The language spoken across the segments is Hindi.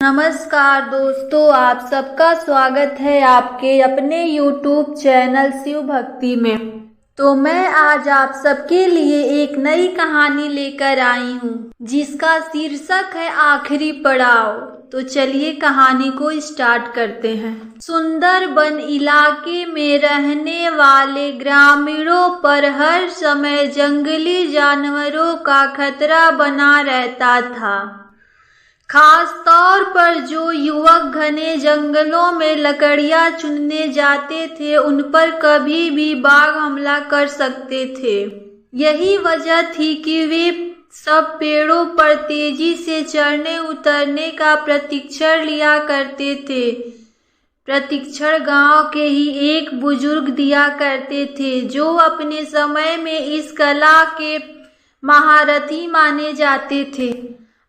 नमस्कार दोस्तों, आप सबका स्वागत है आपके अपने YouTube चैनल शिव भक्ति में। तो मैं आज आप सबके लिए एक नई कहानी लेकर आई हूँ जिसका शीर्षक है आखिरी पड़ाव। तो चलिए कहानी को स्टार्ट करते हैं। सुंदरबन इलाके में रहने वाले ग्रामीणों पर हर समय जंगली जानवरों का खतरा बना रहता था। खास तौर पर जो युवक घने जंगलों में लकड़ियां चुनने जाते थे, उन पर कभी भी बाघ हमला कर सकते थे। यही वजह थी कि वे सब पेड़ों पर तेजी से चढ़ने उतरने का प्रशिक्षण लिया करते थे। प्रशिक्षण गांव के ही एक बुजुर्ग दिया करते थे, जो अपने समय में इस कला के महारथी माने जाते थे।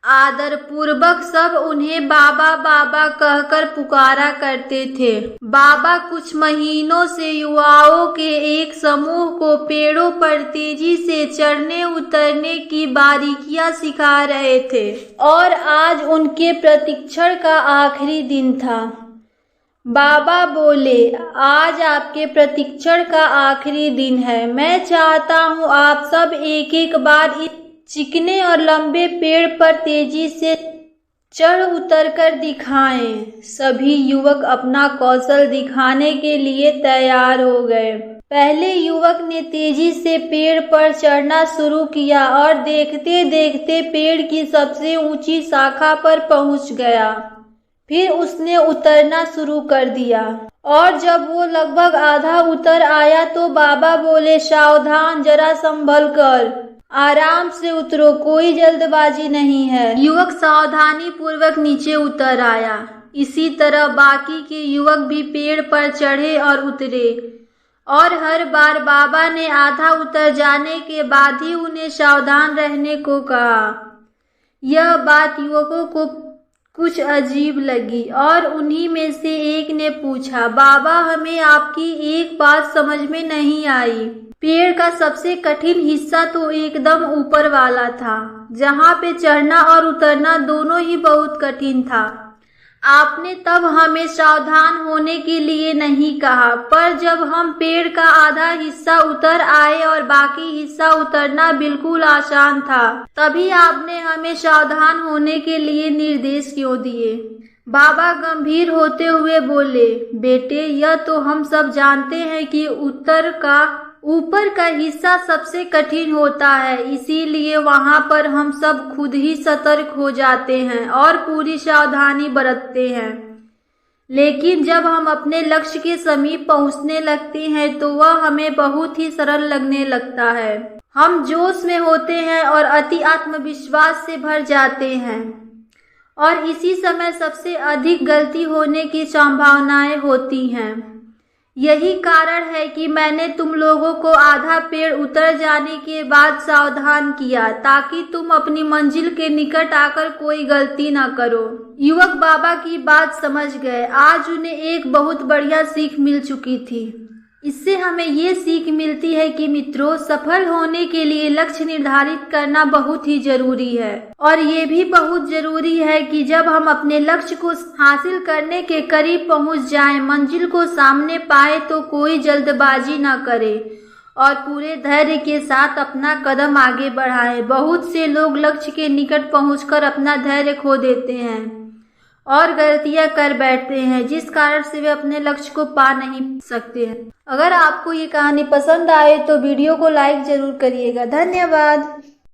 आदर पूर्वक सब उन्हें बाबा बाबा कहकर पुकारा करते थे। बाबा कुछ महीनों से युवाओं के एक समूह को पेड़ों पर तेजी से चढ़ने उतरने की बारीकियां सिखा रहे थे और आज उनके प्रशिक्षण का आखिरी दिन था। बाबा बोले, आज आपके प्रशिक्षण का आखिरी दिन है। मैं चाहता हूँ आप सब एक एक बार इस चिकने और लंबे पेड़ पर तेजी से चढ़ उतर कर दिखाएं। सभी युवक अपना कौशल दिखाने के लिए तैयार हो गए। पहले युवक ने तेजी से पेड़ पर चढ़ना शुरू किया और देखते देखते पेड़ की सबसे ऊंची शाखा पर पहुंच गया। फिर उसने उतरना शुरू कर दिया और जब वो लगभग आधा उतर आया तो बाबा बोले, सावधान, जरा संभल कर, आराम से उतरो, कोई जल्दबाजी नहीं है। युवक सावधानी पूर्वक नीचे उतर आया। इसी तरह बाकी के युवक भी पेड़ पर चढ़े और उतरे और हर बार बाबा ने आधा उतर जाने के बाद ही उन्हें सावधान रहने को कहा। यह बात युवकों को कुछ अजीब लगी और उन्हीं में से एक ने पूछा, बाबा, हमें आपकी एक बात समझ में नहीं आई। पेड़ का सबसे कठिन हिस्सा तो एकदम ऊपर वाला था, जहाँ पे चढ़ना और उतरना दोनों ही बहुत कठिन था। आपने तब हमें सावधान होने के लिए नहीं कहा, पर जब हम पेड़ का आधा हिस्सा उतर आए और बाकी हिस्सा उतरना बिल्कुल आसान था, तभी आपने हमें सावधान होने के लिए निर्देश क्यों दिए? बाबा गंभीर होते हुए बोले, बेटे, यह तो हम सब जानते हैं कि ऊपर का हिस्सा सबसे कठिन होता है, इसीलिए वहां पर हम सब खुद ही सतर्क हो जाते हैं और पूरी सावधानी बरतते हैं। लेकिन जब हम अपने लक्ष्य के समीप पहुंचने लगते हैं तो वह हमें बहुत ही सरल लगने लगता है। हम जोश में होते हैं और अति आत्मविश्वास से भर जाते हैं और इसी समय सबसे अधिक गलती होने की संभावनाएं होती हैं। यही कारण है कि मैंने तुम लोगों को आधा पेड़ उतर जाने के बाद सावधान किया, ताकि तुम अपनी मंजिल के निकट आकर कोई गलती न करो। युवक बाबा की बात समझ गए। आज उन्हें एक बहुत बढ़िया सीख मिल चुकी थी। इससे हमें ये सीख मिलती है कि मित्रों, सफल होने के लिए लक्ष्य निर्धारित करना बहुत ही जरूरी है और ये भी बहुत जरूरी है कि जब हम अपने लक्ष्य को हासिल करने के करीब पहुंच जाएं, मंजिल को सामने पाए, तो कोई जल्दबाजी न करे और पूरे धैर्य के साथ अपना कदम आगे बढ़ाएं। बहुत से लोग लक्ष्य के निकट पहुंचकर अपना धैर्य खो देते हैं और गलतियां कर बैठते हैं, जिस कारण से वे अपने लक्ष्य को पा नहीं सकते हैं। अगर आपको ये कहानी पसंद आए तो वीडियो को लाइक जरूर करिएगा। धन्यवाद।